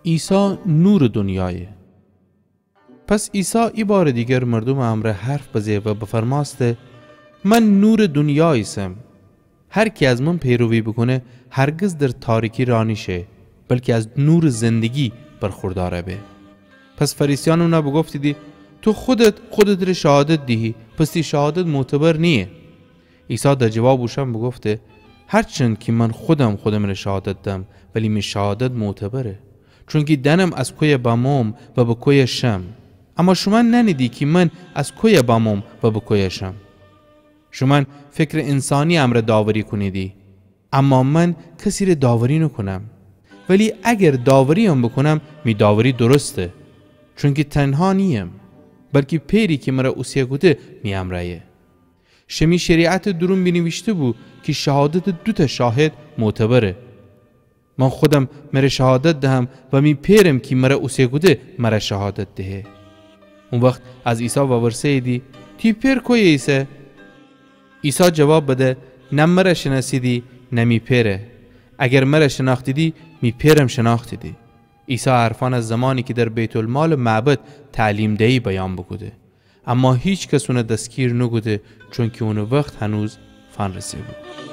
عیسی نور دنیایه. پس عیسی ای بار دیگر مردم امر حرف بزه و بفرماسته من نور دنیاییم. هر کی از من پیروی بکنه هرگز در تاریکی راه نشه، بلکه از نور زندگی برخورداره به. پس فریسیان اونا بگفت دی تو خودت رو شهادت دهی، پس دی شهادت معتبر نیه. عیسی در جواب اوشان بگفته هرچند که من خودم رو شهادت دم، ولی می شهادت معتبره، چون که دنم از کوی بامم و به کوی شم. اما شما ننیدی که من از کوی بامم و به کوی شم. شما فکر انسانی امر داوری کنیدی، اما من کسی رو داوری نکنم. ولی اگر داوری هم بکنم می داوری درسته، چون که تنها نیم، بلکه پیری که مرا اوسیه گوده می امرایه. شمی شریعت درون بنوشته بود که شهادت دوتا شاهد معتبره. من خودم مرا شهادت دهم و می پیرم که مرا اوسیه گوده مرا شهادت دهه. اون وقت از عیسی وورسه دی تی پیر کوی عیسی؟ عیسی جواب بده نه مرا شناسیدی نه می پیره. اگر مرا شناختیدی می پیرم شناختیدی. عیسی عرفان از زمانی که در بیت المال معبد تعلیم دهی بیان بگوده، اما هیچ کس اون دستگیر نگوده، چون که اون وقت هنوز فن رسید بود.